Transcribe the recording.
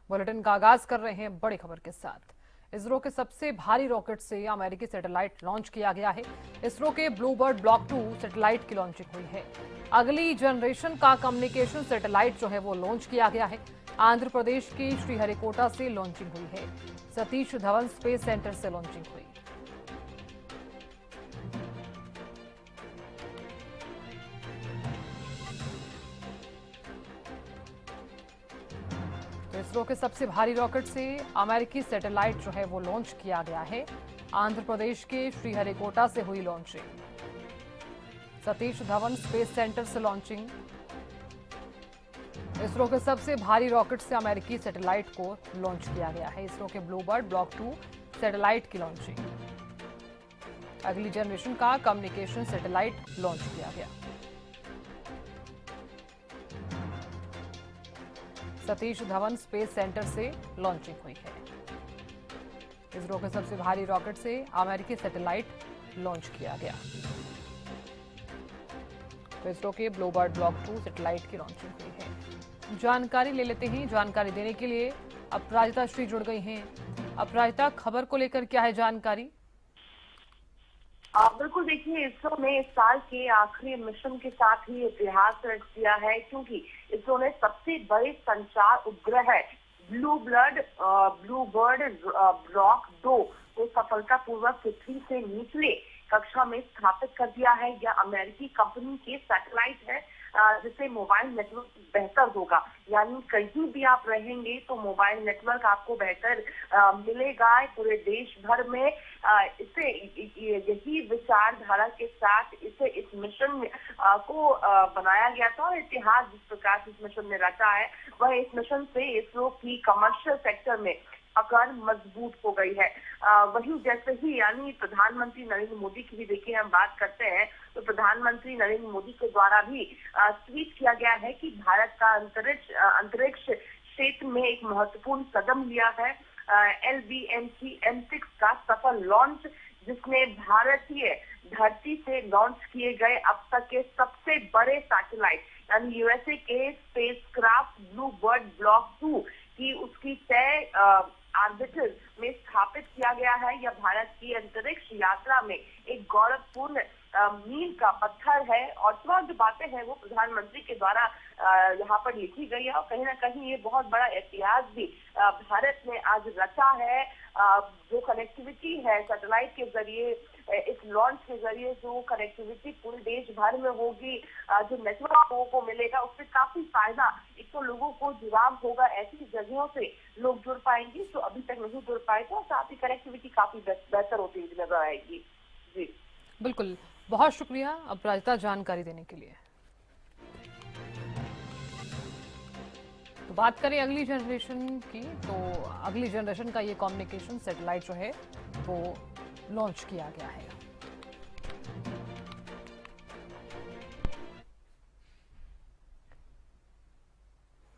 Bulletin का आगाज कर रहे हैं बड़ी खबर के साथ। इसरो के सबसे भारी रॉकेट से अमेरिकी सैटेलाइट लॉन्च किया गया है। इसरो के ब्लूबर्ड ब्लॉक 2 सैटेलाइट की लॉन्चिंग हुई है। अगली जनरेशन का कम्युनिकेशन सैटेलाइट जो है वो लॉन्च किया गया है। आंध्र प्रदेश के श्रीहरिकोटा से लॉन्चिंग हुई है। सतीश धवन स्पेस सेंटर से लॉन्चिंग हुई। तो इसरो के सबसे भारी रॉकेट से अमेरिकी सैटेलाइट जो है वो लॉन्च किया गया है। आंध्र प्रदेश के श्रीहरिकोटा से हुई launching. Satish Dhawan space centre से लॉन्चिंग। इसरो के सबसे भारी रॉकेट से अमेरिकी सैटेलाइट को लॉन्च किया गया है। इसरो के ब्लूबर्ड ब्लॉक 2 सैटेलाइट की लॉन्चिंग। अगली जनरेशन का कम्युनिकेशन सैटेलाइट लॉन्च किया गया। सतीश धवन स्पेस सेंटर से लॉन्चिंग हुई है। इसरो के सबसे भारी रॉकेट से अमेरिकी सैटेलाइट लॉन्च किया गया। तो इसरो के ब्लूबर्ड ब्लॉक 2 सैटेलाइट की लॉन्चिंग हुई है। जानकारी ले लेते हैं। जानकारी देने के लिए अपराजिता श्री जुड़ गई हैं। अपराजिता, खबर को लेकर क्या है जानकारी? बिल्कुल, देखिए, इसरो ने इस साल के आखिरी मिशन के साथ ही इतिहास रच दिया है, क्योंकि इसरो ने सबसे बड़े संचार उपग्रह ब्लूबर्ड ब्लॉक 2 को सफलतापूर्वक पृथ्वी से निचले कक्षा में स्थापित कर दिया है। यह अमेरिकी कंपनी के सैटेलाइट है, जिससे मोबाइल नेटवर्क बेहतर होगा। यानी कहीं भी आप रहेंगे तो मोबाइल नेटवर्क आपको बेहतर मिलेगा पूरे देश भर में। इसे यही विचारधारा के साथ इस मिशन को बनाया गया था। और इतिहास जिस प्रकार से इस मिशन ने रचा है, वह इस मिशन से इसरो की कमर्शियल सेक्टर में पकड़ मजबूत हो गई है। वहीं जैसे ही, यानी प्रधानमंत्री नरेंद्र मोदी की भी देखिए हम बात करते हैं, तो प्रधानमंत्री नरेंद्र मोदी के द्वारा भी ट्वीट किया गया है कि भारत का अंतरिक्ष क्षेत्र में एक महत्वपूर्ण कदम लिया है। LVM-3 M6 का सफल लॉन्च, जिसने भारतीय धरती से लॉन्च किए गए अब तक के सबसे बड़े सैटेलाइट यानी यूएसए के स्पेसक्राफ्ट ब्लूबर्ड ब्लॉक 2 की उसकी तय ऑर्बिटर में स्थापित किया गया है। यह भारत की अंतरिक्ष यात्रा में एक गौरवपूर्ण मील का पत्थर है। और तमाम जो बातें हैं वो प्रधानमंत्री के द्वारा यहाँ पर लिखी गई है। और कहीं ना कहीं ये बहुत बड़ा इतिहास भी भारत ने आज रचा है। जो कनेक्टिविटी है सैटेलाइट के जरिए, इस लॉन्च के जरिए जो कनेक्टिविटी पूरे देश भर में होगी, जो नेटवर्क लोगों को मिलेगा, उससे काफी फायदा, एक तो लोगों को जुड़ाव होगा, ऐसी जगहों से लोग जुड़ पाएंगे तो अभी तक नहीं जुड़ पाए थे, और साथ ही कनेक्टिविटी काफी बेहतर होती हुई नजर आएगी। जी बिल्कुल, बहुत शुक्रिया अपराजिता जानकारी देने के लिए। तो बात करें अगली जनरेशन की, तो अगली जनरेशन का ये कम्युनिकेशन सैटेलाइट जो है वो लॉन्च किया गया है।